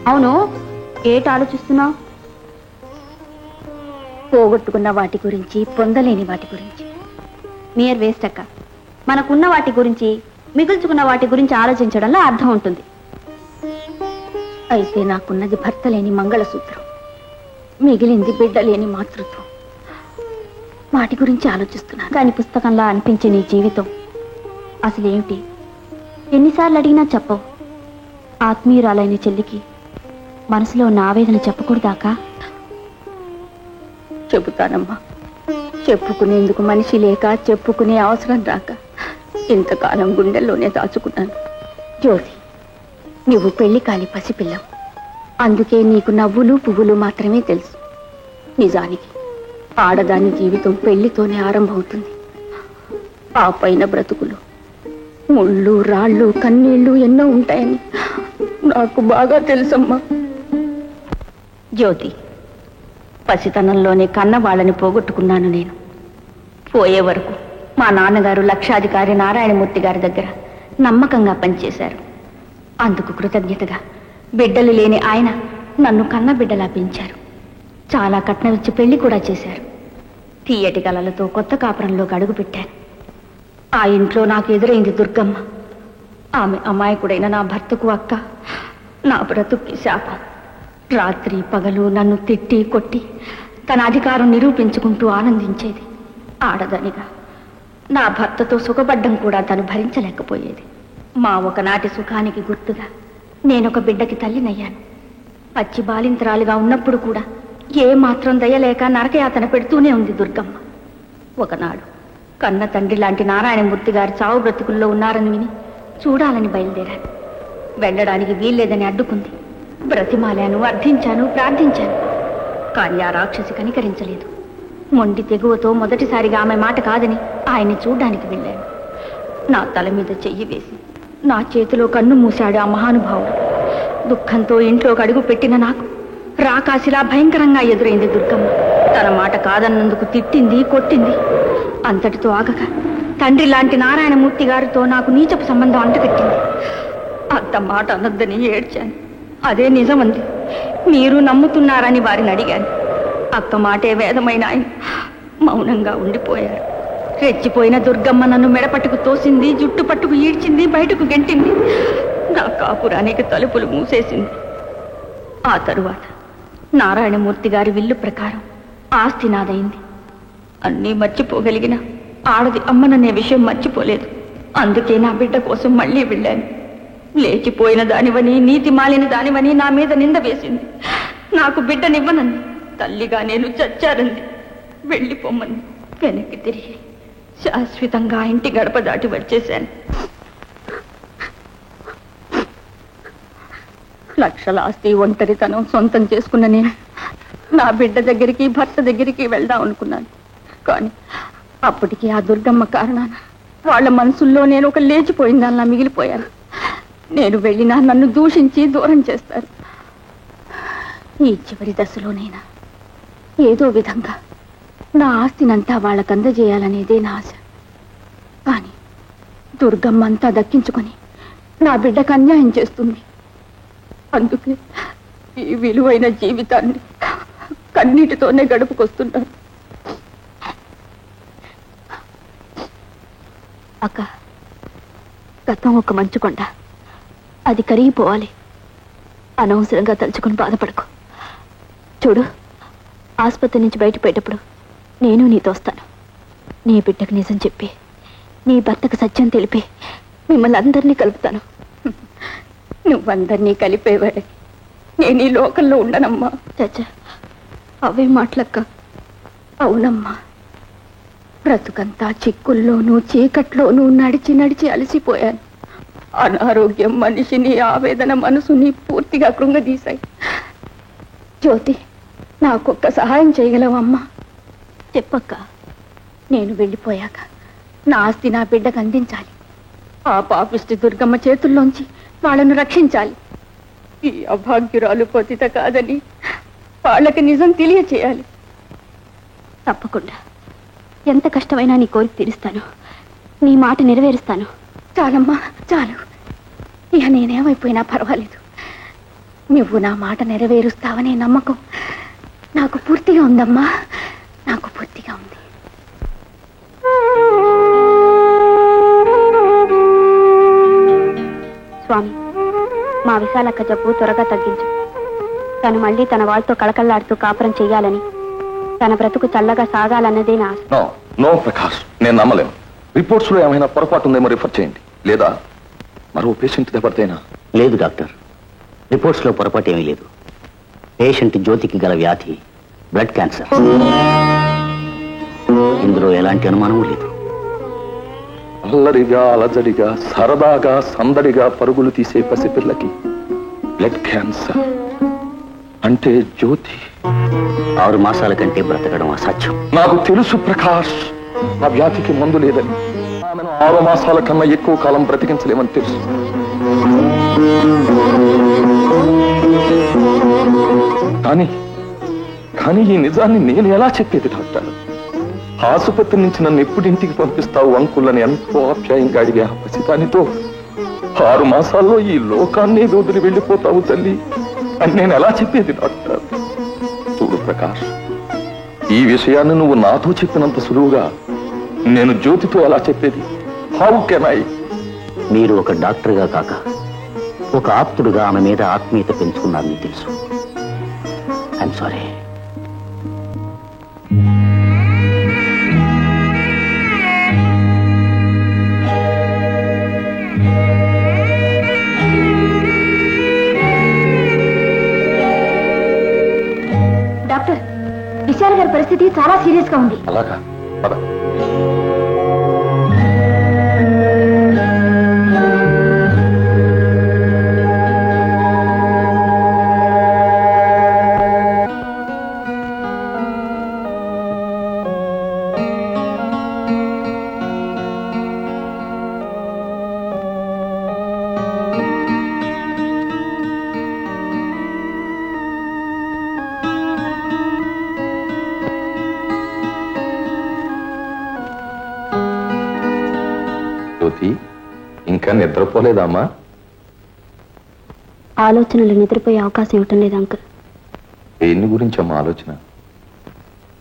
అవును, ఏటి ఆలోచిస్తున్నావు? పోగొట్టుకున్న వాటి గురించి, పొందలేని వాటి గురించి. నియర్ వేస్ట్ అక్క. మనకున్న వాటి గురించి, మిగుల్చుకున్న వాటి గురించి ఆలోచించడంలో అర్థం ఉంటుంది. అయితే నాకున్నది భర్త లేని మంగళసూత్రం, మిగిలింది బిడ్డ లేని మాతృత్వం. వాటి గురించి ఆలోచిస్తున్నాను. కానీ పుస్తకంలా అనిపించే నీ జీవితం అసలేమిటి? ఎన్నిసార్లు అడిగినా చెప్పవు. ఆత్మీయురాలైన చెల్లికి మనసులో ఉన్న ఆవేదన చెప్పకూడదాకా? చెబుతానమ్మా. చెప్పుకునేందుకు మనిషి లేక, చెప్పుకునే అవసరం రాక ఇంతకాలం గుండెల్లోనే దాచుకున్నాను. జ్యోతి, నువ్వు పెళ్లి కాని పసిపిల్లవు. అందుకే నీకు నవ్వులు పువ్వులు మాత్రమే తెలుసు. నిజానికి ఆడదాని జీవితం పెళ్లితోనే ఆరంభమవుతుంది. ఆ పైన బ్రతుకులు ముళ్ళు, రాళ్ళు, కన్నీళ్లు ఎన్నో ఉంటాయని నాకు బాగా తెలుసమ్మా. జ్యోతి, పసితనంలోనే కన్న వాళ్ళని పోగొట్టుకున్నాను నేను. పోయే వరకు మా నాన్నగారు లక్షాధికారి నారాయణమూర్తి గారి దగ్గర నమ్మకంగా పనిచేశారు. అందుకు కృతజ్ఞతగా బిడ్డలు లేని ఆయన నన్ను కన్న బిడ్డలా పెంచారు. చాలా కట్నం ఇచ్చి పెళ్లి కూడా చేశారు. తీయటి కలలతో కొత్త కాపురంలోకి అడుగుపెట్టాను. ఆ ఇంట్లో నాకు ఎదురైంది దుర్గమ్మ. ఆమె అమాయకుడైన నా భర్తకు అక్క, నా బ్రతుక్కి శాపం. రాత్రి పగలు నన్ను తిట్టి కొట్టి తన అధికారం నిరూపించుకుంటూ ఆనందించేది. ఆడదనిగా నా భర్తతో సుఖపడ్డం కూడా తను భరించలేకపోయేది. మా ఒకనాటి సుఖానికి గుర్తుగా నేనొక బిడ్డకి తల్లినయ్యాను. పచ్చి బాలింతరాలుగా ఉన్నప్పుడు కూడా ఏ మాత్రం దయలేక నరకయాతన పెడుతూనే ఉంది దుర్గమ్మ. ఒకనాడు కన్న తండ్రి లాంటి నారాయణమూర్తి గారు చావు బ్రతుకుల్లో ఉన్నారని విని చూడాలని బయలుదేరాను. వెళ్ళడానికి వీల్లేదని అడ్డుకుంది. బ్రతిమాలాను, అర్థించాను, ప్రార్థించాను. కానీ ఆ రాక్షసి కనికరించలేదు. మొండి తెగువతో మొదటిసారిగా ఆమె మాట కాదని ఆయన్ని చూడ్డానికి వెళ్ళాను. నా తల మీద చెయ్యి వేసి నా చేతిలో కన్ను మూశాడు ఆ మహానుభావుడు. దుఃఖంతో ఇంట్లోకి అడుగు పెట్టిన నాకు రాకాసిలా భయంకరంగా ఎదురైంది దుర్గమ్మ. తన మాట కాదన్నందుకు తిట్టింది, కొట్టింది. అంతటితో ఆగక తండ్రి లాంటి నారాయణమూర్తి గారితో నాకు నీచపు సంబంధం అంటగట్టింది. అంత మాట అనొద్దని ఏడ్చాను. అదే నిజమంది. మీరు నమ్ముతున్నారని వారిని అడిగాను. అక్క మాటే వేదమైన ఆయన మౌనంగా ఉండిపోయారు. రెచ్చిపోయిన దుర్గమ్మ నన్ను మెడపట్టుకు తోసింది, జుట్టు పట్టుకు ఈడ్చింది, బయటకు గెంటింది. నా కాపురానికి తలుపులు మూసేసింది. ఆ తరువాత నారాయణమూర్తి గారి విల్లు ప్రకారం ఆస్తి నాదైంది. అన్నీ మర్చిపోగలిగిన ఆడది అమ్మననే విషయం మర్చిపోలేదు. అందుకే నా బిడ్డ కోసం మళ్ళీ వెళ్ళాను. లేచిపోయిన దానివని, నీతి మాలిన దానివని నా మీద నింద వేసింది. నాకు బిడ్డనివ్వనంది. తల్లిగా నేను చచ్చారంది. వెళ్ళిపోమ్మని వెనక్కి తిరిగి శాశ్వతంగా ఇంటి గడప దాటి వచ్చేశాను. లక్షల ఆస్తి, ఒంటరితనం సొంతం చేసుకున్న నేను నా బిడ్డ దగ్గరికి, భర్త దగ్గరికి వెళ్దాం అనుకున్నాను. కానీ అప్పటికి ఆ దుర్గమ్మ కారణాన వాళ్ళ మనసుల్లో నేను ఒక లేచిపోయిందల్లా మిగిలిపోయాను. నేను వెళ్ళినా నన్ను దూషించి దూరం చేస్తారు. ఈ చివరి దశలోనైనా ఏదో విధంగా నా ఆస్తినంతా వాళ్ళకు అందజేయాలనేదే నా ఆశ. కానీ దుర్గమ్మ అంతా దక్కించుకొని నా బిడ్డకు అన్యాయం చేస్తుంది. అందుకే ఈ విలువైన జీవితాన్ని కన్నీటితోనే గడుపుకొస్తున్నాను. అక్క, గతం ఒక మంచు కొండ. అది కరిగిపోవాలి. అనవసరంగా తలుచుకొని బాధపడకు. చూడు, ఆసుపత్రి నుంచి బయటపోయేటప్పుడు నేను నీతో వస్తాను. నీ బిడ్డకు నిజం చెప్పి, నీ భర్తకు సత్యం తెలిపి మిమ్మల్ని అందరినీ కలుపుతాను. నువ్వందరినీ కలిపేవాడికి నేను ఈ లోకంలో ఉండనమ్మా. చచ్చా, అవే మాటలక్క. అవునమ్మా, బ్రతుకంతా చిక్కుల్లోనూ చీకట్లోనూ నడిచి నడిచి అలసిపోయాను. అనారోగ్యం మనిషిని, ఆవేదన మనసుని పూర్తిగా కృంగదీశాయి. జ్యోతి, నాకొక్క సహాయం చేయగలవమ్మా? చెప్పక్క. నేను వెళ్ళిపోయాక నా ఆస్తి నా బిడ్డకు అందించాలి. ఆ పాపిష్టి దుర్గమ్మ చేతుల్లోంచి వాళ్ళను రక్షించాలి. ఈ అభాగ్యురాలు పతిత కాదని వాళ్ళకి నిజం తెలియచేయాలి. తప్పకుండా. ఎంత కష్టమైనా నీ కోరిక తీరుస్తాను. నీ మాట నెరవేరుస్తాను. చాలమ్మా, చాలు. ఇక నేనేమైపోయినా పర్వాలేదు. నువ్వు నా మాట నెరవేరుస్తావనే నమ్మకం నాకు పూర్తిగా ఉందమ్మా, నాకు పూర్తిగా ఉంది. స్వామి, మా విశాలక్క జబ్బు త్వరగా తగ్గించు. తను మళ్ళీ తన వాళ్ళతో కళకళలాడుతూ కాపురం చెయ్యాలని, తన బ్రతుకు చల్లగా సాగాలన్నదే నా ఆశ. నో ప్రకాష్, నేను నమ్మలేను. రిపోర్ట్స్ లో ఏమైనా పొరపాటు ఉందేమో రిఫర్ చేయండి, లేదా మరో పేషెంట్ దెబ్బతైనా. లేదు డాక్టర్, రిపోర్ట్స్ లో పొరపాటు ఏమీ లేదు. పేషెంట్ జ్యోతికి గల వ్యాధి బ్లడ్ క్యాన్సర్. ఇందులో ఎలాంటి అనుమానమూ లేదు. అల్లరిగా, అలజడిగా, సరదాగా, సందడిగా పరుగులు తీసే పసిపిల్లకి బ్లడ్ క్యాన్సర్ అంటే జ్యోతి 6 మాసాల కంటే బ్రతకడం అసాధ్యం. నాకు తెలుసు ప్రకాష్, ఆ వ్యాధికి మందు లేదని. ఆమెను 6 మాసాల కన్నా ఎక్కువ కాలం బ్రతికించలేమని తెలుసు. కానీ ఈ నిజాన్ని నేను ఎలా చెప్పేది డాక్టర్? ఆసుపత్రి నుంచి నన్ను ఎప్పుడు ఇంటికి పంపిస్తావు అంకుల్ అని ఎంతో ఆప్యాయంగా అడిగా పసిదానితో. 6 మాసాల్లో ఈ లోకాన్ని వదిలి వెళ్ళిపోతావు తల్లి అని నేను ఎలా చెప్పేది డాక్టర్? చూడు ప్రకాష్, ఈ విషయాన్ని నువ్వు నాతో చెప్పినంత సులువుగా నేను జ్యోతితో ఎలా చెప్పేది? How can I? మీరు ఒక డాక్టర్గా కాక ఒక ఆప్తుడుగా ఆమె మీద ఆత్మీయత పెంచుకున్నారని తెలుసు. I'm sorry. డాక్టర్, విశాల్ గారి పరిస్థితి చాలా సీరియస్ గా ఉంది. అలాగా? పద. జ్యోతి, ఇంకా నిద్రపోలేదమ్మా? ఆలోచనలు నిద్రపోయే అవకాశం ఇవ్వటం లేదు అంకుల్. దేని గురించమ్మా ఆలోచన?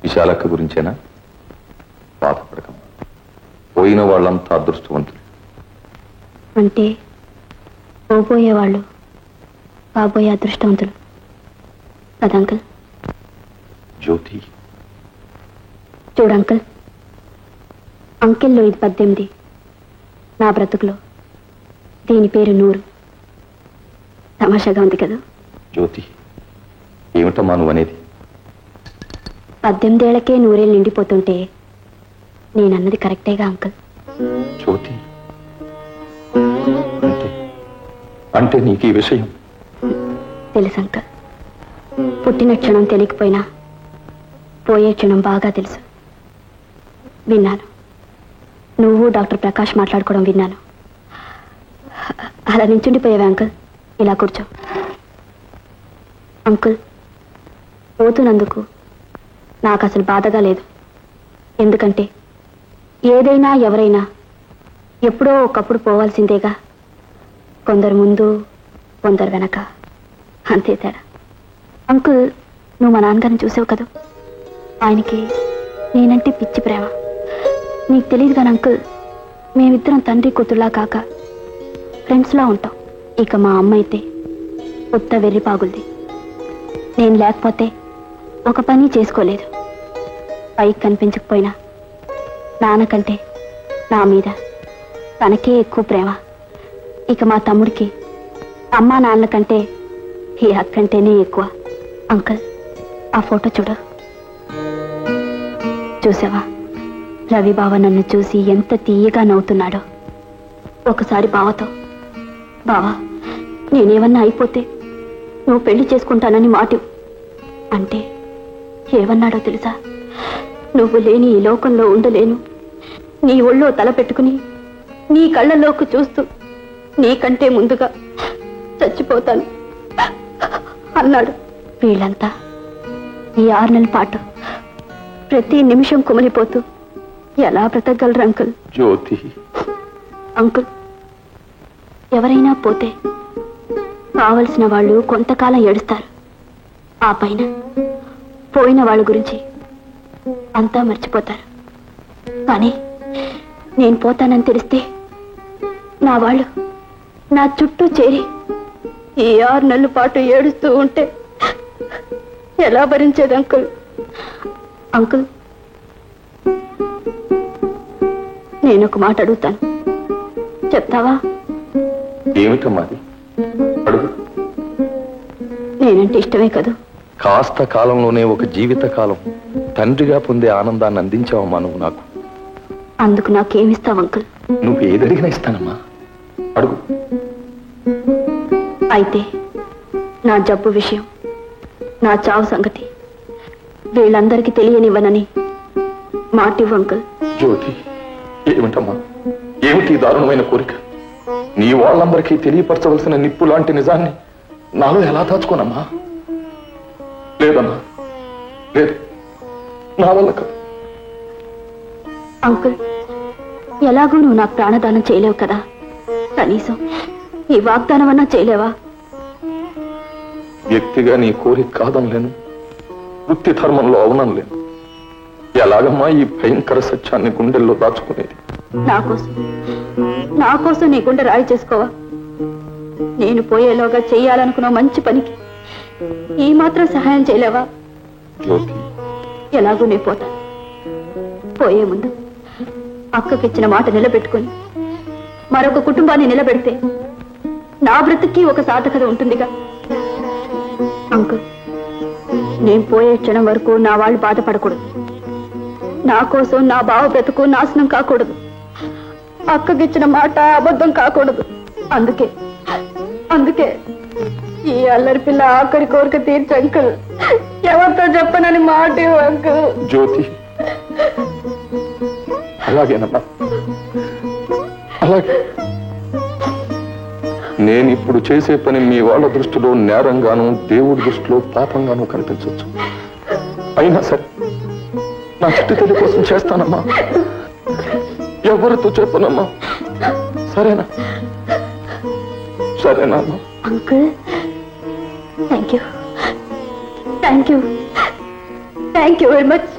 విశాలక్క గురించేనా? బాధపడకమ్మా, పోయిన వాళ్ళంతా అదృష్టవంతులు. అంటే పోబోయే వాళ్ళు కాబోయే అదృష్టవంతులు కదా అంకుల్? జ్యోతి, చూడంకుల్, అంకెల్లో ఇది 18, నా బ్రతుకులో దీని పేరు 100. తమాషాగా ఉంది కదా? జ్యోతి, ఏమిటమ్మా నువ్వు అనేది? 18 ఏళ్లకే 100 ఏళ్ళు నిండిపోతుంటే నేనన్నది కరెక్టేగా అంకుల్? జ్యోతి, అంటే నీకు ఈ విషయం తెలుసు అంకుల్. పుట్టిన క్షణం తెలియకపోయినా పోయే క్షణం బాగా తెలుసు. విన్నాను, నువ్వు డాక్టర్ ప్రకాష్ మాట్లాడుకోవడం విన్నాను. అలా నించుండిపోయావే అంకుల్. ఇలా కూర్చో. అంకుల్, పోతున్నందుకు నాకు అసలు బాధగా లేదు. ఎందుకంటే ఏదైనా ఎవరైనా ఎప్పుడో ఒకప్పుడు పోవాల్సిందేగా. కొందరు ముందు, కొందరు వెనక, అంతే తేడా. అంకుల్, నువ్వు మా నాన్నగారిని చూసావు కదా? ఆయనకి నేనంటే పిచ్చి ప్రేమ. నీకు తెలియదు కానీ అంకుల్, మేమిద్దరం తండ్రి కూతురులా కాక ఫ్రెండ్స్లా ఉంటాం. ఇక మా అమ్మ అయితే కొత్త వెర్రి పాగుల్ది. నేను లేకపోతే ఒక పని చేసుకోలేదు. పైకి కనిపించకపోయినా నాన్నకంటే నా మీద తనకే ఎక్కువ ప్రేమ. ఇక మా తమ్ముడికి అమ్మా నాన్నల కంటే ఈ అక్కంటేనే ఎక్కువ. అంకుల్, ఆ ఫోటో చూడు. చూసావా, రవి బావ నన్ను చూసి ఎంత తీయగా నవ్వుతున్నాడో. ఒకసారి బావతో, బావా నేనేమన్నా అయిపోతే నువ్వు పెళ్లి చేసుకుంటానని మాట అంటే ఏమన్నాడో తెలుసా? నువ్వు లేని ఈ లోకంలో ఉండలేను, నీ ఒళ్ళో తల పెట్టుకుని నీ కళ్ళలోకి చూస్తూ నీకంటే ముందుగా చచ్చిపోతాను అన్నాడు. వీళ్ళంతా ఈ 6 నెలల పాటు ప్రతి నిమిషం కుమిలిపోతూ ఎలా బ్రతకగలరు అంకుల్? జ్యోతి, అంకుల్, ఎవరైనా పోతే కావలసిన వాళ్ళు కొంతకాలం ఏడుస్తారు. ఆ పైన పోయిన వాళ్ళ గురించి అంతా మర్చిపోతారు. కానీ నేను పోతానని తెలిస్తే నా వాళ్ళు నా చుట్టూ చేరి ఈ 6 నెలల పాటు ఏడుస్తూ ఉంటే ఎలా భరించేది అంకుల్? అంకుల్, నేను ఒక మాట అడుగుతాను, చెప్తావా? ఏమిటమ్మా అది? అడుగు. నేనంటే ఇష్టమే కదా. కాస్త కాలంలోనే ఒక జీవిత కాలం తండ్రిగా పొందే ఆనందాన్ని అందించావమ్మా నువ్వు నాకు. అందుకు నాకేమిస్తావు అంకుల్? నువ్వు ఏదడిగినా ఇస్తానమ్మా, అడుగు. అయితే నా జబ్బు విషయం, నా చావు సంగతి వీళ్ళందరికీ తెలియనివ్వనని మాటివ్వు అంకుల్. జ్యోతి, ఏమిటమ్మా, ఏమిటి ఈ దారుణమైన కోరిక? నీ వాళ్ళందరికీ తెలియపరచవలసిన నిప్పు లాంటి నిజాన్ని నాలో ఎలా దాచుకోనమ్మా? లేదమ్మా, లేదు, నా వల్ల కాదు. అంకుల్, ఎలాగూ నువ్వు నాకు ప్రాణదానం చేయలేవు కదా, కనీసం ఈ వాగ్దానం అన్నా చేయలేవా? వ్యక్తిగా నీ కోరిక కాదనలేను, వృత్తి ధర్మంలో అవునలేను. ఎలాగమ్మా ఈ భయంకర సత్యాన్ని గుండెల్లో దాచుకునేది? నా కోసం నీ గుండె రాయి చేసుకోవా? నేను పోయేలోగా చెయ్యాలనుకున్న మంచి పనికి ఈ మాత్రం సహాయం చేయలేవా? జ్యోతి, ఎలాగూ నే పోతాను. పోయే ముందు అక్కకిచ్చిన మాట నిలబెట్టుకుని మరొక కుటుంబాన్ని నిలబెడితే నా బ్రతుక్కి ఒక సార్థకత ఉంటుందిగా. అంకుల్, నేను పోయే క్షణం వరకు నా వాళ్ళు బాధపడకూడదు. నా కోసం నా బావ బ్రతుకు నాశనం కాకూడదు. అక్కకిచ్చిన మాట అబద్ధం కాకూడదు. అందుకే ఈ అల్లరి పిల్ల ఆఖరి కోరిక తీర్చు అంకుల్. ఎవరితో చెప్పనని మాట అంకుల్. జ్యోతి, అలాగేనమ్మా, అలాగే. నేను ఇప్పుడు చేసే పని మీ వాళ్ళ దృష్టిలో నేరంగాను, దేవుడి దృష్టిలో పాపంగాను కనిపించవచ్చు. అయినా సరే నా చిట్టి తల్లి కోసం చేస్తానమ్మా, ఎవరితో చెప్పనమ్మా. సరేనా? సరేనా అమ్మా? Uncle, thank you very much.